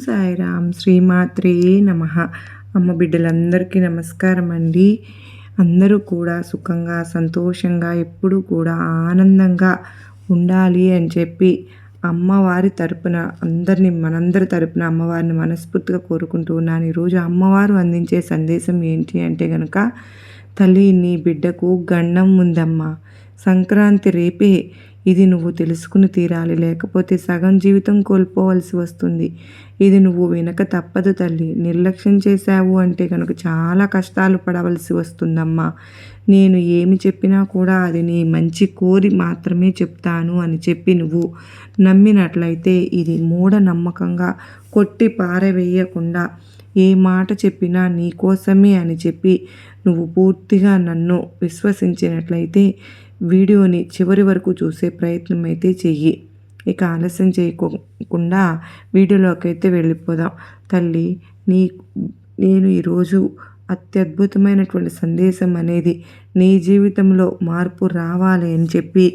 సాయిరామ్ శ్రీమాత్రే నమః. అమ్మ బిడ్డలందరికీ నమస్కారం అండి. అందరూ కూడా సుఖంగా సంతోషంగా ఎప్పుడూ కూడా ఆనందంగా ఉండాలి అని చెప్పి అమ్మవారి తరపున మనందరి తరపున అమ్మవారిని మనస్ఫూర్తిగా కోరుకుంటూ ఉన్నాను. ఈరోజు అమ్మవారు అందించే సందేశం ఏంటి అంటే కనుక, తల్లి నీ బిడ్డకు గండం ఉందమ్మా, సంక్రాంతి రేపే, ఇది నువ్వు తెలుసుకుని తీరాలి, లేకపోతే సగం జీవితం కోల్పోవలసి వస్తుంది. ఇది నువ్వు వినక తప్పదు తల్లి. నిర్లక్ష్యం చేశావు అంటే కనుక చాలా కష్టాలు పడవలసి వస్తుందమ్మా. నేను ఏమి చెప్పినా కూడా అది నీ మంచి కోరి మాత్రమే చెప్తాను అని చెప్పి నువ్వు నమ్మినట్లయితే, ఇది మూఢనమ్మకంగా కొట్టి పారవేయకుండా ఏ మాట చెప్పినా నీ కోసమే అని చెప్పి నువ్వు పూర్తిగా నన్ను విశ్వసించినట్లయితే వీడియోని చివరి వరకు చూసే ప్రయత్నం అయితే చెయ్యి. ఇక ఆలస్యం చేయకుండా వీడియోలోకి అయితే వెళ్ళిపోదాం. తల్లి, నేను ఈరోజు అత్యద్భుతమైనటువంటి సందేశం అనేది నీ జీవితంలో మార్పు రావాలి అని చెప్పి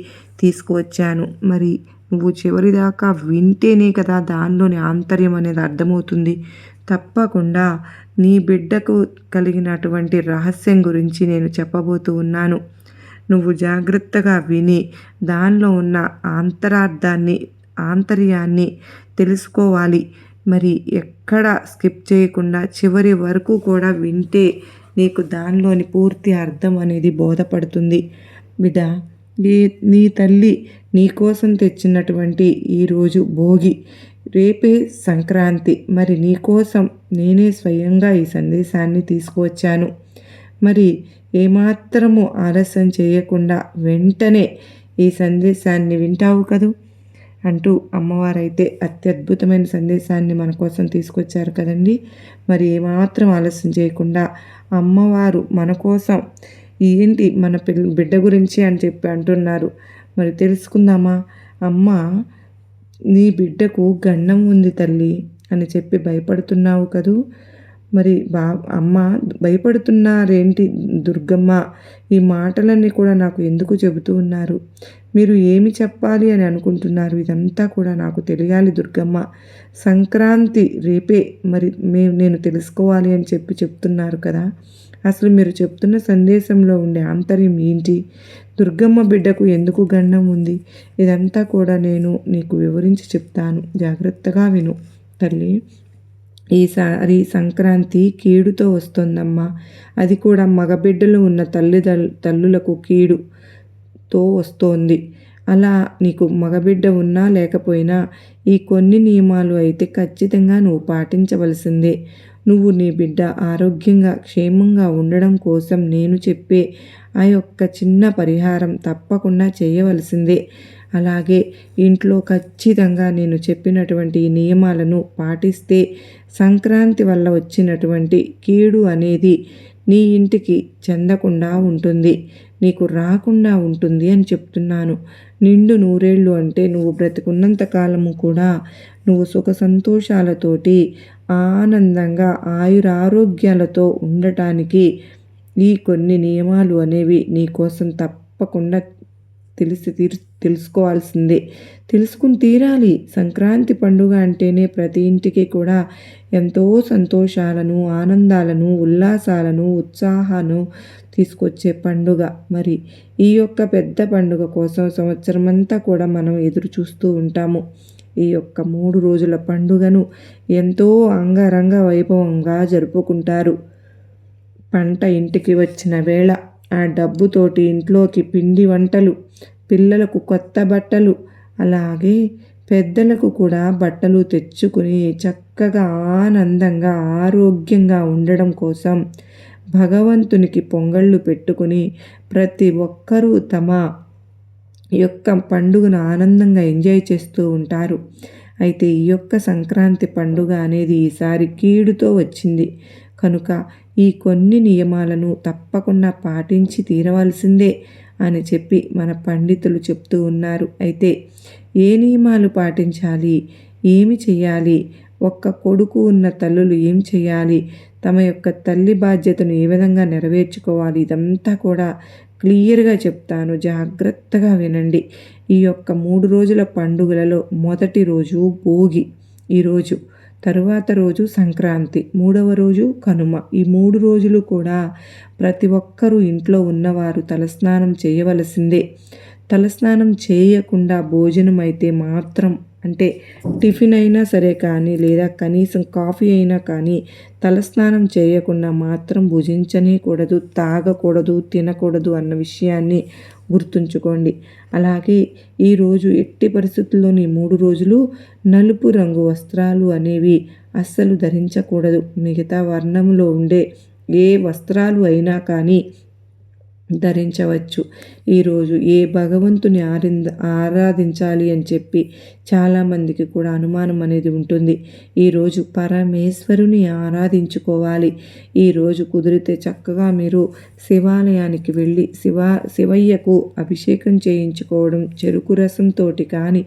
తీసుకువచ్చాను. మరి నువ్వు చివరిదాకా వింటేనే కదా దానిలోని ఆంతర్యం అనేది అర్థమవుతుంది. తప్పకుండా నీ బిడ్డకు కలిగినటువంటి రహస్యం గురించి నేను చెప్పబోతూ ఉన్నాను. నువ్వు జాగ్రత్తగా విని దానిలో ఉన్న ఆంతర్యాన్ని తెలుసుకోవాలి. మరి ఎక్కడ స్కిప్ చేయకుండా చివరి వరకు కూడా వింటే నీకు దానిలోని పూర్తి అర్థం అనేది బోధపడుతుంది. బిడ్డ, నీ తల్లి నీ కోసం తెచ్చినటువంటి ఈరోజు భోగి, రేపే సంక్రాంతి. మరి నీ కోసం నేనే స్వయంగా ఈ సందేశాన్ని తీసుకువచ్చాను. మరి ఏమాత్రము ఆలస్యం చేయకుండా వెంటనే ఈ సందేశాన్ని వింటావు కదూ అంటూ అమ్మవారైతే అత్యద్భుతమైన సందేశాన్ని మన కోసం తీసుకొచ్చారు కదండి. మరి ఏమాత్రం ఆలస్యం చేయకుండా అమ్మవారు మన కోసం ఏంటి, మన బిడ్డ గురించి అని చెప్పి అంటున్నారు. మరి తెలుసుకుందామా? అమ్మ, నీ బిడ్డకు గండం ఉంది తల్లి అని చెప్పి భయపడుతున్నావు కదూ. మరి అమ్మ, భయపడుతున్నారేంటి దుర్గమ్మ? ఈ మాటలన్నీ కూడా నాకు ఎందుకు చెబుతూ ఉన్నారు? మీరు ఏమి చెప్పాలి అని అనుకుంటున్నారు? ఇదంతా కూడా నాకు తెలియాలి దుర్గమ్మ. సంక్రాంతి రేపే, మరి నేను తెలుసుకోవాలి అని చెప్పి చెప్తున్నారు కదా. అసలు మీరు చెప్తున్న సందేశంలో ఉండే ఆంతర్యం ఏంటి? దుర్గమ్మ బిడ్డకు ఎందుకు గండం ఉంది? ఇదంతా కూడా నేను నీకు వివరించి చెప్తాను. జాగ్రత్తగా విను తల్లి. ఈసారి సంక్రాంతి కీడుతో వస్తుందమ్మా. అది కూడా మగబిడ్డలు ఉన్న తల్లులకు కీడుతో వస్తోంది. అలా నీకు మగబిడ్డ ఉన్నా లేకపోయినా ఈ కొన్ని నియమాలు అయితే ఖచ్చితంగా నువ్వు పాటించవలసిందే. నువ్వు నీ బిడ్డ ఆరోగ్యంగా క్షేమంగా ఉండడం కోసం నేను చెప్పే ఆ యొక్క చిన్న పరిహారం తప్పకుండా చేయవలసిందే. అలాగే ఇంట్లో ఖచ్చితంగా నేను చెప్పినటువంటి ఈ నియమాలను పాటిస్తే సంక్రాంతి వల్ల వచ్చినటువంటి కీడు అనేది నీ ఇంటికి చెందకుండా ఉంటుంది, నీకు రాకుండా ఉంటుంది అని చెప్తున్నాను. నిండు నూరేళ్ళు అంటే నువ్వు బ్రతికున్నంత కాలము కూడా నువ్వు సుఖ సంతోషాలతోటి ఆనందంగా ఆయురారోగ్యాలతో ఉండటానికి ఈ కొన్ని నియమాలు అనేవి నీ కోసం తప్పకుండా తెలుసుకోవాల్సిందే, తెలుసుకుని తీరాలి. సంక్రాంతి పండుగ అంటేనే ప్రతి ఇంటికి కూడా ఎంతో సంతోషాలను, ఆనందాలను, ఉల్లాసాలను, ఉత్సాహాన్ని తీసుకొచ్చే పండుగ. మరి ఈ యొక్క పెద్ద పండుగ కోసం సంవత్సరం అంతా కూడా మనం ఎదురు చూస్తూ ఉంటాము. ఈ యొక్క 3 రోజుల పండుగను ఎంతో అంగరంగ వైభవంగా జరుపుకుంటారు. పంట ఇంటికి వచ్చిన వేళ ఆ డబ్బుతోటి ఇంట్లోకి పిండి వంటలు, పిల్లలకు కొత్త బట్టలు, అలాగే పెద్దలకు కూడా బట్టలు తెచ్చుకుని చక్కగా ఆనందంగా ఆరోగ్యంగా ఉండడం కోసం భగవంతునికి పొంగళ్ళు పెట్టుకుని ప్రతి ఒక్కరూ తమ యొక్క పండుగను ఆనందంగా ఎంజాయ్ చేస్తూ ఉంటారు. అయితే ఈ యొక్క సంక్రాంతి పండుగ అనేది ఈసారి కీడుతో వచ్చింది కనుక ఈ కొన్ని నియమాలను తప్పకుండా పాటించి తీరవలసిందే అని చెప్పి మన పండితులు చెప్తూ ఉన్నారు. అయితే ఏ నియమాలు పాటించాలి, ఏమి చేయాలి, ఒక్క కొడుకు ఉన్న తల్లులు ఏం చేయాలి, తమ యొక్క తల్లి బాధ్యతను ఏ విధంగా నెరవేర్చుకోవాలి, ఇదంతా కూడా క్లియర్గా చెప్తాను. జాగ్రత్తగా వినండి. ఈ యొక్క 3 రోజుల పండుగలలో మొదటి రోజు భోగి. ఈరోజు తరువాత రోజు సంక్రాంతి, మూడవ రోజు కనుమ. ఈ 3 రోజులు కూడా ప్రతి ఒక్కరూ ఇంట్లో ఉన్నవారు తలస్నానం చేయవలసిందే. తలస్నానం చేయకుండా భోజనం అయితే మాత్రం, అంటే టిఫిన్ అయినా సరే కానీ, లేదా కనీసం కాఫీ అయినా కానీ తలస్నానం చేయకుండా మాత్రం భుజించనే కూడదు, తాగకూడదు, తినకూడదు అన్న విషయాన్ని గుర్తుంచుకోండి. అలాగే ఈరోజు ఎట్టి పరిస్థితుల్లోని 3 రోజులు నలుపు రంగు వస్త్రాలు అనేవి అస్సలు ధరించకూడదు. మిగతా వర్ణంలో ఉండే ఏ వస్త్రాలు అయినా కానీ ధరించవచ్చు. ఈరోజు ఏ భగవంతుని ఆరాధించాలి అని చెప్పి చాలామందికి కూడా అనుమానం అనేది ఉంటుంది. ఈరోజు పరమేశ్వరుని ఆరాధించుకోవాలి. ఈరోజు కుదిరితే చక్కగా మీరు శివాలయానికి వెళ్ళి శివయ్యకు అభిషేకం చేయించుకోవడం, చెరుకు రసంతోటి కానీ,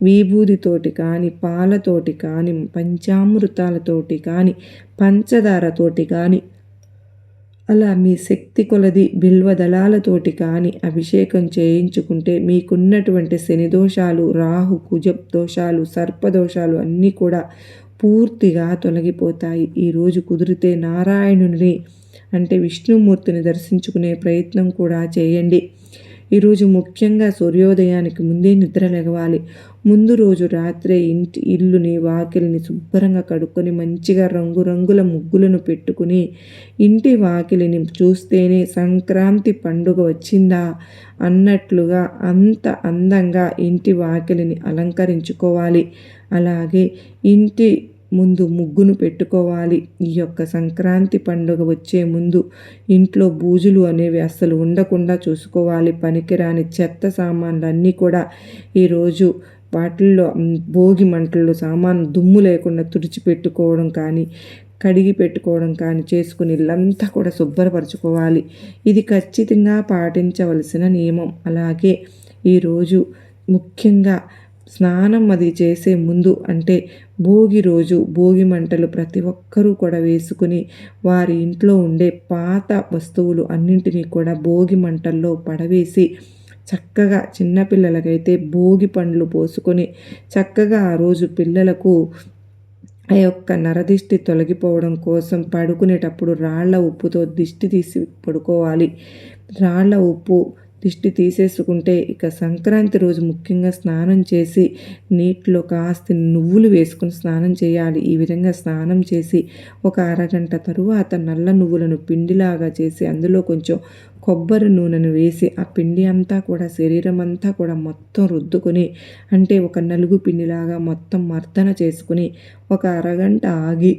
విభూదితోటి కానీ, పాలతోటి కానీ, పంచామృతాలతోటి కానీ, పంచదారతోటి కానీ, అలా మీ శక్తి కొలది బిల్వదళాలతోటి కానీ అభిషేకం చేయించుకుంటే మీకున్నటువంటి శని దోషాలు, రాహు కుజ దోషాలు, సర్పదోషాలు అన్నీ కూడా పూర్తిగా తొలగిపోతాయి. ఈరోజు కుదిరితే నారాయణుని, అంటే విష్ణుమూర్తిని దర్శించుకునే ప్రయత్నం కూడా చేయండి. ఈరోజు ముఖ్యంగా సూర్యోదయానికి ముందే నిద్ర లెగవాలి. ముందు రోజు రాత్రే ఇల్లుని, వాకిలిని శుభ్రంగా కడుక్కొని మంచిగా రంగురంగుల ముగ్గులను పెట్టుకుని ఇంటి వాకిలిని చూస్తేనే సంక్రాంతి పండుగ వచ్చిందా అన్నట్లుగా అంత అందంగా ఇంటి వాకిలిని అలంకరించుకోవాలి. అలాగే ఇంటి ముందు ముగ్గును పెట్టుకోవాలి. ఈ యొక్క సంక్రాంతి పండుగ వచ్చే ముందు ఇంట్లో బూజులు అనేవి అస్సలు ఉండకుండా చూసుకోవాలి. పనికిరాని చెత్త సామాన్లు అన్నీ కూడా ఈరోజు వాటిల్లో భోగి మంటల్లో సామాను దుమ్ము లేకుండా తుడిచిపెట్టుకోవడం కానీ, కడిగి పెట్టుకోవడం కానీ చేసుకుని ఇల్లంతా కూడా శుభ్రపరచుకోవాలి. ఇది ఖచ్చితంగా పాటించవలసిన నియమం. అలాగే ఈరోజు ముఖ్యంగా స్నానం అది చేసే ముందు, అంటే భోగి రోజు భోగి మంటలు ప్రతి ఒక్కరూ కూడా వేసుకుని వారి ఇంట్లో ఉండే పాత వస్తువులు అన్నింటినీ కూడా భోగి మంటల్లో పడవేసి చక్కగా చిన్నపిల్లలకైతే భోగి పండ్లు పోసుకొని చక్కగా ఆ రోజు పిల్లలకు ఆ యొక్క నరదిష్టి తొలగిపోవడం కోసం పడుకునేటప్పుడు రాళ్ల ఉప్పుతో దిష్టి తీసి పడుకోవాలి. రాళ్ల ఉప్పు దిష్టి తీసేసుకుంటే ఇక సంక్రాంతి రోజు ముఖ్యంగా స్నానం చేసి నీటిలో కాస్త నువ్వులు వేసుకుని స్నానం చేయాలి. ఈ విధంగా స్నానం చేసి ఒక అరగంట తరువాత నల్ల నువ్వులను పిండిలాగా చేసి అందులో కొంచెం కొబ్బరి నూనెను వేసి ఆ పిండి అంతా కూడా శరీరం అంతా కూడా మొత్తం రుద్దుకొని, అంటే ఒక నలుగు పిండిలాగా మొత్తం మర్దన చేసుకుని ఒక అరగంట ఆగి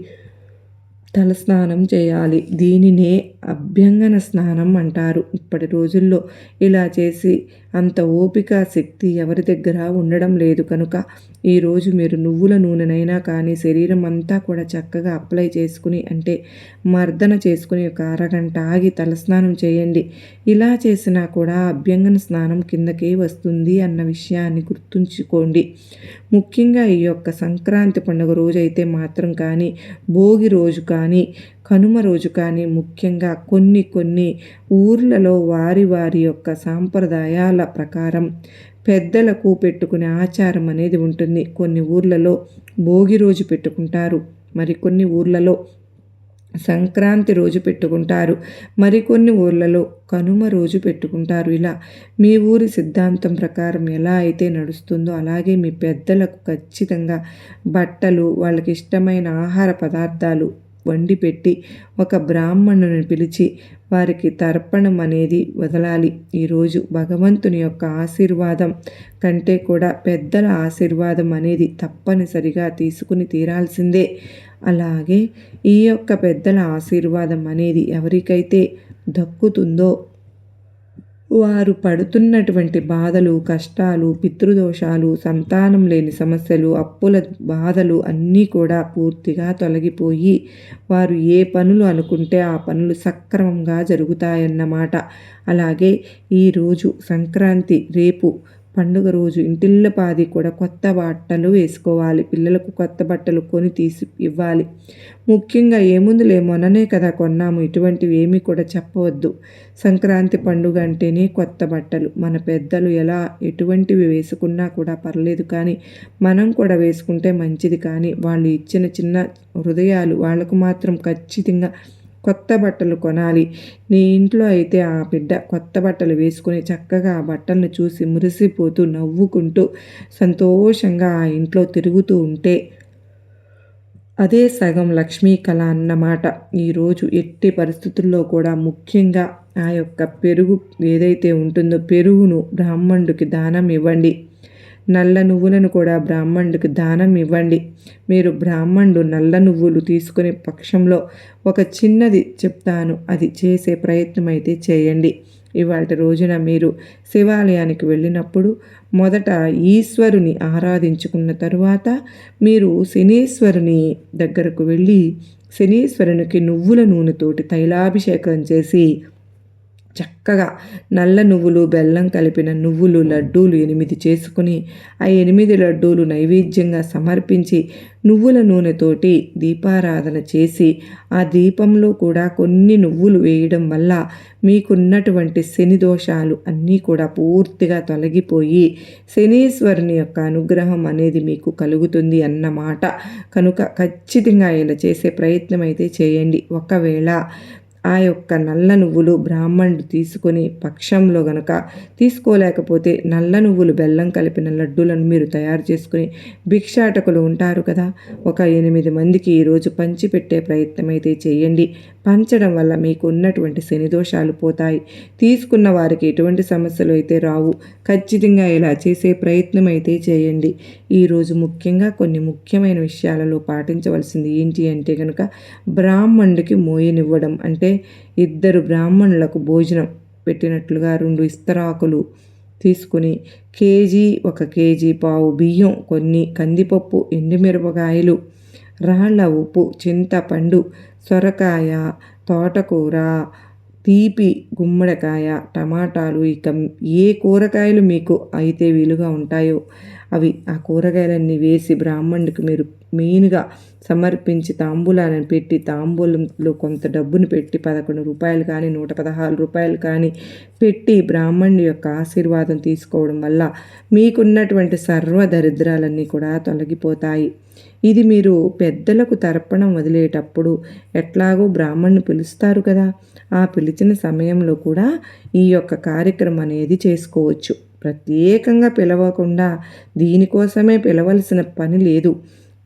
తలస్నానం చేయాలి. దీనినే అభ్యంగన స్నానం అంటారు. ఇప్పటి రోజుల్లో ఇలా చేసి అంత ఓపిక, శక్తి ఎవరి దగ్గర ఉండడం లేదు కనుక ఈరోజు మీరు నువ్వుల నూనెనైనా కానీ శరీరం అంతా కూడా చక్కగా అప్లై చేసుకుని, అంటే మర్దన చేసుకుని ఒక అరగంట ఆగి తలస్నానం చేయండి. ఇలా చేసినా కూడా అభ్యంగన స్నానం కిందకే వస్తుంది అన్న విషయాన్ని గుర్తుంచుకోండి. ముఖ్యంగా ఈ యొక్క సంక్రాంతి పండుగ రోజు అయితే మాత్రం కానీ, భోగి రోజు కానీ, కనుమ రోజు కానీ ముఖ్యంగా కొన్ని ఊర్లలో వారి యొక్క సాంప్రదాయాల ప్రకారం పెద్దలకు పెట్టుకునే ఆచారం అనేది ఉంటుంది. కొన్ని ఊర్లలో భోగి రోజు పెట్టుకుంటారు, మరికొన్ని ఊర్లలో సంక్రాంతి రోజు పెట్టుకుంటారు, మరికొన్ని ఊర్లలో కనుమ రోజు పెట్టుకుంటారు. ఇలా మీ ఊరి సిద్ధాంతం ప్రకారం ఎలా అయితే నడుస్తుందో అలాగే మీ పెద్దలకు ఖచ్చితంగా బట్టలు, వాళ్ళకి ఇష్టమైన ఆహార పదార్థాలు వండి పెట్టి ఒక బ్రాహ్మణుని పిలిచి వారికి తర్పణం అనేది వదలాలి. ఈరోజు భగవంతుని యొక్క ఆశీర్వాదం కంటే కూడా పెద్దల ఆశీర్వాదం అనేది తప్పనిసరిగా తీసుకుని తీరాల్సిందే. అలాగే ఈ యొక్క పెద్దల ఆశీర్వాదం అనేది ఎవరికైతే దక్కుతుందో వారు పడుతున్నటువంటి బాధలు, కష్టాలు, పితృదోషాలు, సంతానం లేని సమస్యలు, అప్పుల బాధలు అన్నీ కూడా పూర్తిగా తొలగిపోయి వారు ఏ పనులు అనుకుంటే ఆ పనులు సక్రమంగా జరుగుతాయన్నమాట. అలాగే ఈరోజు సంక్రాంతి, రేపు పండుగ రోజు ఇంటిల్లపాది కూడా కొత్త బట్టలు వేసుకోవాలి. పిల్లలకు కొత్త బట్టలు కొని తీసి ఇవ్వాలి. ముఖ్యంగా ఏముందులే మొన్ననే కదా కొన్నాము, ఇటువంటివి ఏమీ కూడా చెప్పవద్దు. సంక్రాంతి పండుగ అంటేనే కొత్త బట్టలు. మన పెద్దలు ఎలా ఎటువంటివి వేసుకున్నా కూడా పర్లేదు, కానీ మనం కూడా వేసుకుంటే మంచిది. కానీ వాళ్ళు ఇచ్చిన చిన్న హృదయాలు వాళ్ళకు మాత్రం ఖచ్చితంగా కొత్త బట్టలు కొనాలి. నీ ఇంట్లో అయితే ఆ బిడ్డ కొత్త బట్టలు వేసుకుని చక్కగా ఆ బట్టలను చూసి మురిసిపోతూ నవ్వుకుంటూ సంతోషంగా ఆ ఇంట్లో తిరుగుతూ ఉంటే అదే సగం లక్ష్మీ కళ అన్నమాట. ఈరోజు ఎట్టి పరిస్థితుల్లో కూడా ముఖ్యంగా ఆ యొక్క పెరుగు ఏదైతే ఉంటుందో పెరుగును బ్రాహ్మణుడికి దానం ఇవ్వండి. నల్ల నువ్వులను కూడా బ్రాహ్మణుడికి దానం ఇవ్వండి. మీరు బ్రాహ్మణుడు నల్ల నువ్వులు తీసుకునే పక్షంలో ఒక చిన్నది చెప్తాను, అది చేసే ప్రయత్నం అయితే చేయండి. ఇవాళ రోజున మీరు శివాలయానికి వెళ్ళినప్పుడు మొదట ఈశ్వరుని ఆరాధించుకున్న తరువాత మీరు శనీశ్వరుని దగ్గరకు వెళ్ళి శనీశ్వరునికి నువ్వుల నూనెతోటి తైలాభిషేకం చేసి చక్కగా నల్ల నువ్వులు బెల్లం కలిపిన నువ్వులు లడ్డూలు 8 చేసుకుని ఆ 8 లడ్డూలు నైవేద్యంగా సమర్పించి నువ్వుల నూనెతోటి దీపారాధన చేసి ఆ దీపంలో కూడా కొన్ని నువ్వులు వేయడం వల్ల మీకున్నటువంటి శని దోషాలు అన్నీ కూడా పూర్తిగా తొలగిపోయి శనీశ్వరుని యొక్క అనుగ్రహం అనేది మీకు కలుగుతుంది అన్నమాట. కనుక ఖచ్చితంగా ఇలా చేసే ప్రయత్నం అయితే చేయండి. ఒకవేళ ఆ యొక్క నల్ల నువ్వులు బ్రాహ్మణుడు తీసుకొని పక్షంలో గనక తీసుకోలేకపోతే నల్ల నువ్వులు బెల్లం కలిపిన లడ్డూలను మీరు తయారు చేసుకుని భిక్షాటకులు ఉంటారు కదా, ఒక 8 మందికి ఈరోజు పంచిపెట్టే ప్రయత్నం అయితే చేయండి. పంచడం వల్ల మీకు ఉన్నటువంటి శని దోషాలు పోతాయి. తీసుకున్న వారికి ఎటువంటి సమస్యలు అయితే రావు. ఖచ్చితంగా ఇలా చేసే ప్రయత్నం అయితే చేయండి. ఈరోజు ముఖ్యంగా కొన్ని ముఖ్యమైన విషయాలలో పాటించవలసింది ఏంటి అంటే కనుక బ్రాహ్మణుడికి మోయనివ్వడం. అంటే 2 బ్రాహ్మణులకు భోజనం పెట్టినట్లుగా 2 ఇస్తరాకులు తీసుకుని ఒక కేజీ పావు బియ్యం, కొన్ని కందిపప్పు, ఎండుమిరపకాయలు, రాళ్ళ ఉప్పు, చింతపండు, సొరకాయ, తోటకూర, తీపి గుమ్మడికాయ, టమాటాలు, ఇక ఏ కూరగాయలు మీకు అయితే వీలుగా ఉంటాయో అవి ఆ కూరగాయలన్నీ వేసి బ్రాహ్మణుడికి మీరు మెయిన్గా సమర్పించి తాంబూలాలను పెట్టి తాంబూలంలో కొంత డబ్బును పెట్టి 11 రూపాయలు కానీ 116 రూపాయలు కానీ పెట్టి బ్రాహ్మణుడి యొక్క ఆశీర్వాదం తీసుకోవడం వల్ల మీకున్నటువంటి సర్వ దరిద్రాలన్నీ కూడా తొలగిపోతాయి. ఇది మీరు పెద్దలకు తర్పణం వదిలేటప్పుడు ఎట్లాగో బ్రాహ్మణ్ణి పిలుస్తారు కదా, ఆ పిలిచిన సమయంలో కూడా ఈ యొక్క కార్యక్రమం అనేది చేసుకోవచ్చు. ప్రత్యేకంగా పిలవకుండా దీనికోసమే పిలవలసిన పని లేదు.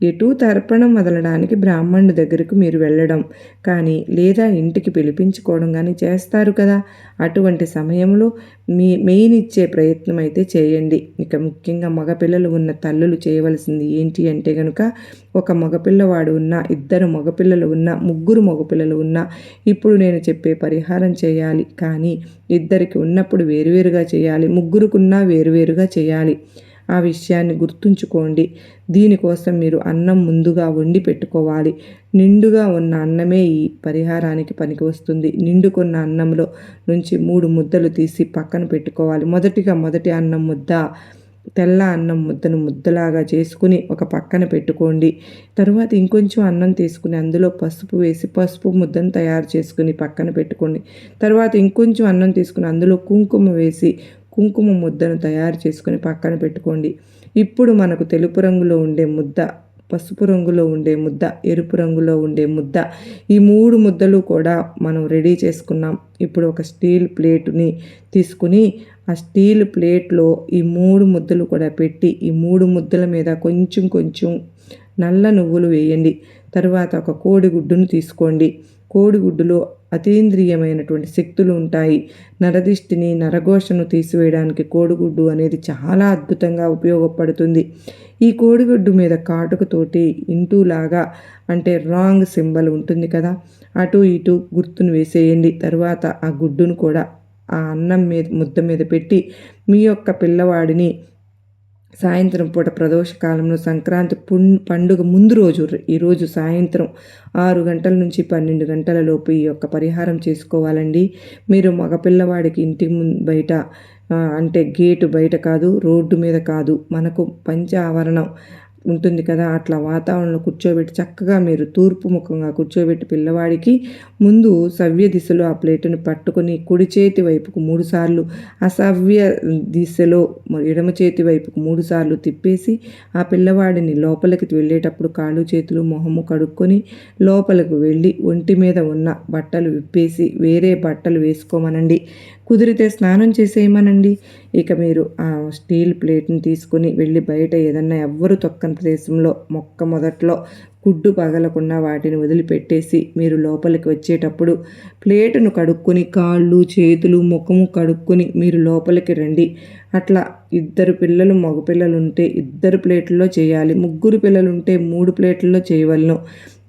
ఎటు తర్పణం వదలడానికి బ్రాహ్మణుడి దగ్గరకు మీరు వెళ్ళడం కానీ లేదా ఇంటికి పిలిపించుకోవడం కానీ చేస్తారు కదా, అటువంటి సమయంలో మెయిన్ ఇచ్చే ప్రయత్నం అయితే చేయండి. ఇక ముఖ్యంగా మగపిల్లలు ఉన్న తల్లులు చేయవలసింది ఏంటి అంటే కనుక ఒక మగపిల్లవాడు ఉన్నా, 2 మగపిల్లలు ఉన్నా, 3 మగపిల్లలు ఉన్నా ఇప్పుడు నేను చెప్పే పరిహారం చేయాలి. కానీ 2కి ఉన్నప్పుడు వేరువేరుగా చేయాలి, 3కున్నా వేరువేరుగా చేయాలి. ఆ విషయాన్ని గుర్తుంచుకోండి. దీనికోసం మీరు అన్నం ముందుగా వండి పెట్టుకోవాలి. నిండుగా ఉన్న అన్నమే ఈ పరిహారానికి పనికి వస్తుంది. నిండుకున్న అన్నంలో నుంచి 3 ముద్దలు తీసి పక్కన పెట్టుకోవాలి. మొదటి అన్నం ముద్ద, తెల్ల అన్నం ముద్దను ముద్దలాగా చేసుకుని ఒక పక్కన పెట్టుకోండి. తర్వాత ఇంకొంచెం అన్నం తీసుకుని అందులో పసుపు వేసి పసుపు ముద్దను తయారు చేసుకుని పక్కన పెట్టుకోండి. తర్వాత ఇంకొంచెం అన్నం తీసుకుని అందులో కుంకుమ వేసి కుంకుమ ముద్దను తయారు చేసుకుని పక్కన పెట్టుకోండి. ఇప్పుడు మనకు తెలుపు రంగులో ఉండే ముద్ద, పసుపు రంగులో ఉండే ముద్ద, ఎరుపు రంగులో ఉండే ముద్ద, ఈ 3 ముద్దలు కూడా మనం రెడీ చేసుకున్నాం. ఇప్పుడు ఒక స్టీల్ ప్లేటుని తీసుకుని ఆ స్టీల్ ప్లేట్లో ఈ 3 ముద్దలు కూడా పెట్టి ఈ 3 ముద్దల మీద కొంచెం కొంచెం నల్ల నువ్వులు వేయండి. తర్వాత ఒక కోడిగుడ్డును తీసుకోండి. కోడిగుడ్డులో అతీంద్రియమైనటువంటి శక్తులు ఉంటాయి. నరదిష్టిని, నరఘోషను తీసివేయడానికి కోడిగుడ్డు అనేది చాలా అద్భుతంగా ఉపయోగపడుతుంది. ఈ కోడిగుడ్డు మీద కాటుకతోటి ఇంటూలాగా అంటే రాంగ్ సింబల్ ఉంటుంది కదా, అటు ఇటు గుర్తును వేసేయండి. తర్వాత ఆ గుడ్డును కూడా ఆ అన్నం మీద ముద్ద మీద పెట్టి మీ యొక్క పిల్లవాడిని సాయంత్రం పూట ప్రదోషకాలంలో సంక్రాంతి పండుగ ముందు రోజు, ఈరోజు సాయంత్రం 6 గంటల నుంచి 12 గంటల లోపు ఈ యొక్క పరిహారం చేసుకోవాలండి. మీరు మగపిల్లవాడికి ఇంటి బయట అంటే గేటు బయట కాదు, రోడ్డు మీద కాదు, మనకు పంచ ఆవరణం ఉంటుంది కదా, అట్లా వాతావరణంలో కూర్చోబెట్టి చక్కగా మీరు తూర్పు ముఖంగా కూర్చోబెట్టి పిల్లవాడికి ముందు సవ్య దిశలో ఆ ప్లేటును పట్టుకొని కుడి చేతి వైపుకు 3 సార్లు, అసవ్య దిశలో ఎడమ చేతి వైపుకు 3 సార్లు తిప్పేసి ఆ పిల్లవాడిని లోపలికి వెళ్ళేటప్పుడు కాళ్ళు చేతులు మొహము కడుక్కొని లోపలికి వెళ్ళి ఒంటి మీద ఉన్న బట్టలు విప్పేసి వేరే బట్టలు వేసుకోమనండి. కుదిరితే స్నానం చేసేయమనండి. ఇక మీరు ఆ స్టీల్ ప్లేట్ని తీసుకొని వెళ్ళి బయట ఏదన్నా ఎవ్వరు తొక్కని ప్రదేశంలో మొదట్లో గుడ్డు పగలకుండా వాటిని వదిలిపెట్టేసి మీరు లోపలికి వచ్చేటప్పుడు ప్లేటును కడుక్కొని కాళ్ళు చేతులు ముఖము కడుక్కొని మీరు లోపలికి రండి. అట్లా 2 పిల్లలు మగపిల్లలు ఉంటే 2 ప్లేట్లలో చేయాలి, 3 పిల్లలు ఉంటే 3 ప్లేట్లలో చేయవలను.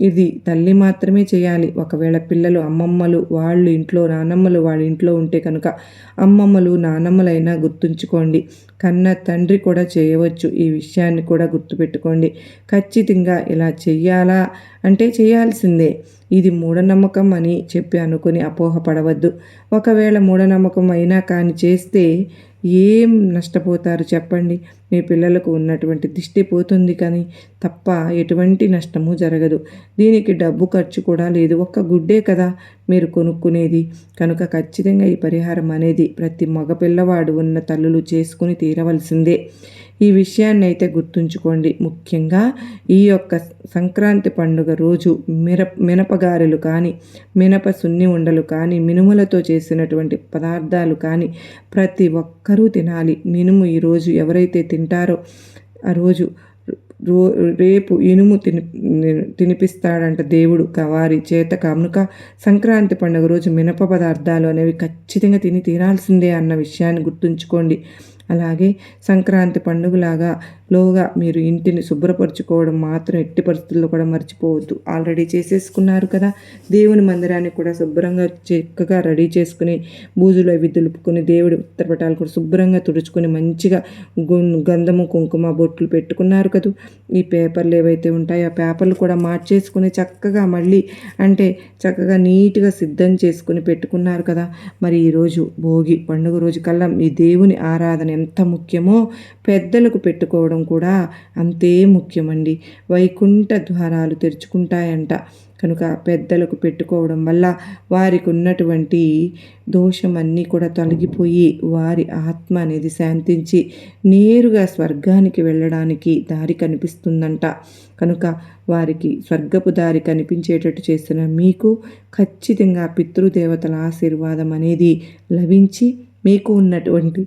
ఇది తల్లి మాత్రమే చేయాలి. ఒకవేళ పిల్లలు అమ్మమ్మలు వాళ్ళు ఇంట్లో, నానమ్మలు వాళ్ళ ఇంట్లో ఉంటే కనుక అమ్మమ్మలు నానమ్మలైనా గుర్తుంచుకోండి. కన్న తండ్రి కూడా చేయవచ్చు. ఈ విషయాన్ని కూడా గుర్తుపెట్టుకోండి. ఖచ్చితంగా ఇలా చెయ్యాలా అంటే చేయాల్సిందే. ఇది మూఢనమ్మకం అని చెప్పి అనుకుని అపోహపడవద్దు. ఒకవేళ మూఢనమ్మకం అయినా కానీ చేస్తే ఏం నష్టపోతారు చెప్పండి? మీ పిల్లలకు ఉన్నటువంటి దిష్టి పోతుంది కానీ తప్ప ఎటువంటి నష్టము జరగదు. దీనికి డబ్బు ఖర్చు కూడా లేదు. ఒక్క గుడ్డే కదా మీరు కొనుక్కునేది. కనుక ఖచ్చితంగా ఈ పరిహారం అనేది ప్రతి మగ పిల్లవాడు ఉన్న తల్లులు చేసుకుని తీరవలసిందే. ఈ విషయాన్ని అయితే గుర్తుంచుకోండి. ముఖ్యంగా ఈ యొక్క సంక్రాంతి పండుగ రోజు మినపగారెలు కానీ, మినప సున్ని ఉండలు కానీ, మినుములతో చేసినటువంటి పదార్థాలు కానీ ప్రతి ఒక్కరూ తినాలి. మినుము ఈరోజు ఎవరైతే తింటారో ఆ రోజు రేపు ఇనుము తినిపిస్తాడంట దేవుడు వారి చేత. కనుక సంక్రాంతి పండుగ రోజు మినప పదార్థాలు అనేవి ఖచ్చితంగా తిని తీరాల్సిందే అన్న విషయాన్ని గుర్తుంచుకోండి. అలాగే సంక్రాంతి పండుగలాగా లోగా మీరు ఇంటిని శుభ్రపరచుకోవడం మాత్రం ఎట్టి పరిస్థితుల్లో కూడా మర్చిపోవద్దు. ఆల్రెడీ చేసేసుకున్నారు కదా. దేవుని మందిరాన్ని కూడా శుభ్రంగా చక్కగా రెడీ చేసుకుని బూజులు అవి దులుపుకొని దేవుడి ఉత్తరపటాలు కూడా శుభ్రంగా తుడుచుకొని మంచిగా గంధము కుంకుమ బొట్లు పెట్టుకున్నారు కదా. ఈ పేపర్లు ఏవైతే ఉంటాయో ఆ పేపర్లు కూడా మార్చేసుకుని చక్కగా మళ్ళీ అంటే చక్కగా నీట్గా సిద్ధం చేసుకుని పెట్టుకున్నారు కదా. మరి ఈరోజు భోగి పండుగ రోజు కల్లా ఈ దేవుని ఆరాధన ఎంత ముఖ్యమో పెద్దలకు పెట్టుకోవడం కూడా అంతే ముఖ్యమండి. వైకుంఠ ద్వారాలు తెరుచుకుంటాయంట. కనుక పెద్దలకు పెట్టుకోవడం వల్ల వారికి ఉన్నటువంటి దోషమన్నీ కూడా తొలగిపోయి వారి ఆత్మ అనేది శాంతించి నేరుగా స్వర్గానికి వెళ్ళడానికి దారి కనిపిస్తుందంట. కనుక వారికి స్వర్గపు దారి కనిపించేటట్టు చేసిన మీకు ఖచ్చితంగా పితృదేవతల ఆశీర్వాదం అనేది లభించి మీకు ఉన్నటువంటి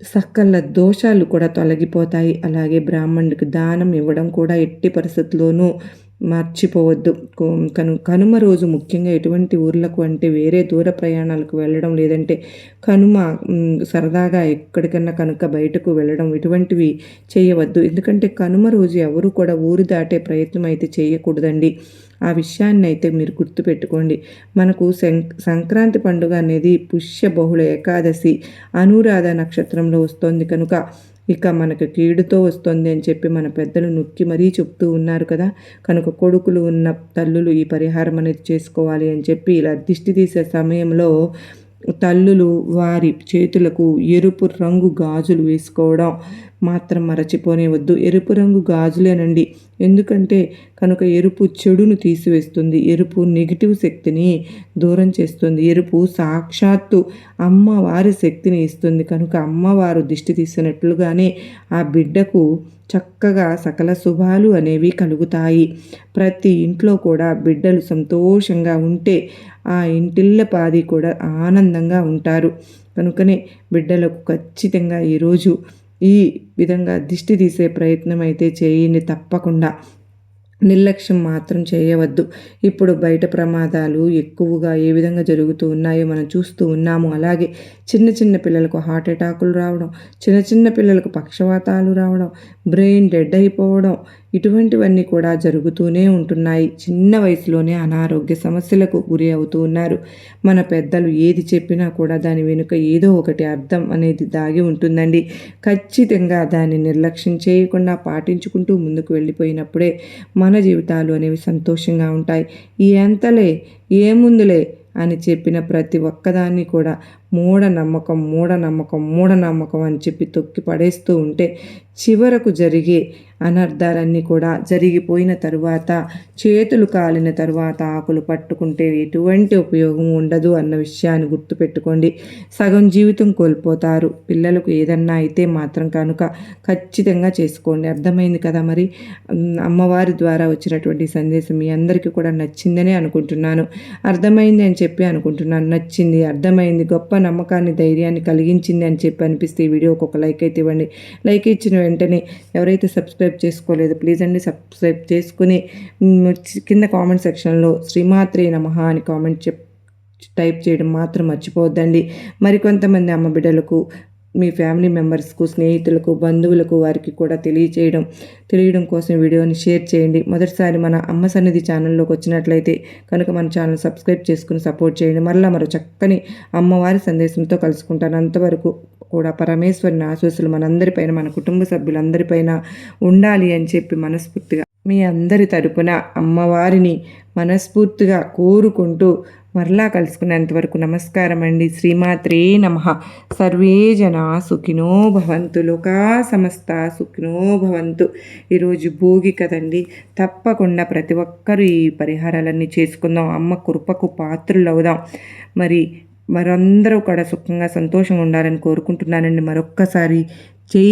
సకల దోషాలు కూడా తొలగిపోతాయి. అలాగే బ్రాహ్మణుడికి దానం ఇవ్వడం కూడా ఎట్టి పరిస్థితుల్లోనూ మర్చిపోవద్దు. కనుమ రోజు ముఖ్యంగా ఎటువంటి ఊర్లకు అంటే వేరే దూర ప్రయాణాలకు వెళ్ళడం, లేదంటే కనుమ సరదాగా ఎక్కడికన్నా కనుక బయటకు వెళ్ళడం ఇటువంటివి చేయవద్దు. ఎందుకంటే కనుమ రోజు ఎవరు కూడా ఊరు దాటే ప్రయత్నం అయితే చేయకూడదండి. ఆ విషయాన్ని అయితే మీరు గుర్తుపెట్టుకోండి. మనకు సంక్రాంతి పండుగ అనేది పుష్య బహుళ ఏకాదశి అనురాధ నక్షత్రంలో వస్తుంది కనుక ఇక మనకు కీడుతో వస్తుంది అని చెప్పి మన పెద్దలు నొక్కి మరీ చెప్తూ ఉన్నారు కదా. కనుక కొడుకులు ఉన్న తల్లులు ఈ పరిహారం అనేది చేసుకోవాలి అని చెప్పి ఇలా దిష్టి తీసే సమయంలో తల్లులు వారి చేతులకు ఎరుపు రంగు గాజులు వేసుకోవడం మాత్రం మరచిపోనివద్దు. ఎరుపు రంగు గాజులేనండి. ఎందుకంటే కనుక ఎరుపు చెడును తీసివేస్తుంది, ఎరుపు నెగిటివ్ శక్తిని దూరం చేస్తుంది, ఎరుపు సాక్షాత్తు అమ్మవారి శక్తిని ఇస్తుంది. కనుక అమ్మవారు దిష్టి తీసినట్లుగానే ఆ బిడ్డకు చక్కగా సకల శుభాలు అనేవి కలుగుతాయి. ప్రతి ఇంట్లో కూడా బిడ్డలు సంతోషంగా ఉంటే ఆ ఇంటిల్లపాది కూడా ఆనందంగా ఉంటారు. కనుకనే బిడ్డలకు ఖచ్చితంగా ఈరోజు ఈ విధంగా దిష్టి తీసే ప్రయత్నం అయితే చేయండి. తప్పకుండా నిర్లక్ష్యం మాత్రం చేయవద్దు. ఇప్పుడు బయట ప్రమాదాలు ఎక్కువగా ఏ విధంగా జరుగుతూ ఉన్నాయో మనం చూస్తూ ఉన్నాము. అలాగే చిన్న చిన్న పిల్లలకు హార్ట్ అటాకులు రావడం, చిన్న చిన్న పిల్లలకు పక్షవాతాలు రావడం, బ్రెయిన్ డెడ్ అయిపోవడం, ఇటువంటివన్నీ కూడా జరుగుతూనే ఉంటున్నాయి. చిన్న వయసులోనే అనారోగ్య సమస్యలకు గురి అవుతూ ఉన్నారు. మన పెద్దలు ఏది చెప్పినా కూడా దాని వెనుక ఏదో ఒకటి అర్థం అనేది దాగి ఉంటుందండి. ఖచ్చితంగా దాన్ని నిర్లక్ష్యం చేయకుండా పాటించుకుంటూ ముందుకు వెళ్ళిపోయినప్పుడే మన జీవితాలు అనేవి సంతోషంగా ఉంటాయి. ఎంతలే ఏముందులే అని చెప్పిన ప్రతి ఒక్కదాన్ని కూడా మూఢనమ్మకం మూఢనమ్మకం మూఢనమ్మకం అని చెప్పి తొక్కి పడేస్తూ ఉంటే చివరకు జరిగే అనర్థాలన్నీ కూడా జరిగిపోయిన తరువాత చేతులు కాలిన తరువాత ఆకులు పట్టుకుంటే ఎటువంటి ఉపయోగం ఉండదు అన్న విషయాన్ని గుర్తుపెట్టుకోండి. సగం జీవితం కోల్పోతారు. పిల్లలకు ఏదన్నా అయితే మాత్రం కనుక ఖచ్చితంగా చేసుకోండి. అర్థమైంది కదా? మరి అమ్మవారి ద్వారా వచ్చినటువంటి సందేశం మీ అందరికీ కూడా నచ్చిందని అనుకుంటున్నాను. అర్థమైంది అని చెప్పి అనుకుంటున్నాను. నచ్చింది, అర్థమైంది, గొప్ప నమ్మకాన్ని ధైర్యాన్ని కలిగించింది అని చెప్పి అనిపిస్తే ఈ వీడియోకి ఒక లైక్ అయితే ఇవ్వండి. లైక్ ఇచ్చిన వెంటనే ఎవరైతే సబ్స్క్రైబ్ చేసుకోలేదు ప్లీజ్ అండి సబ్స్క్రైబ్ చేసుకుని కింద కామెంట్ సెక్షన్లో శ్రీమాత్రే నమః అని టైప్ చేయడం మాత్రం మర్చిపోవద్దండి. మరికొంతమంది అమ్మ బిడ్డలకు, మీ ఫ్యామిలీ మెంబర్స్కు, స్నేహితులకు, బంధువులకు వారికి కూడా తెలియడం కోసం వీడియోని షేర్ చేయండి. మొదటిసారి మన అమ్మ సన్నిధి ఛానల్లోకి వచ్చినట్లయితే కనుక మన ఛానల్ సబ్స్క్రైబ్ చేసుకుని సపోర్ట్ చేయండి. మరో చక్కని అమ్మవారి సందేశంతో కలుసుకుంటాను. అంతవరకు కూడా పరమేశ్వరుని ఆశీస్సులు మనందరిపైన, మన కుటుంబ సభ్యులందరిపైన ఉండాలి అని చెప్పి మనస్ఫూర్తిగా మీ అందరి తరపున అమ్మవారిని మనస్ఫూర్తిగా కోరుకుంటూ మరలా కలుసుకునేంతవరకు నమస్కారం అండి. శ్రీమాత్రే నమః. సర్వే జనా సుఖినో భవంతు, లోకా సమస్త సుఖినో భవంతు. ఈరోజు భోగి కదండి, తప్పకుండా ప్రతి ఒక్కరూ ఈ పరిహారాలన్నీ చేసుకుందాం. అమ్మ కృపకు పాత్రులు అవుదాం. మరందరూ కూడా సుఖంగా సంతోషంగా ఉండాలని కోరుకుంటున్నానండి. మరొక్కసారి జై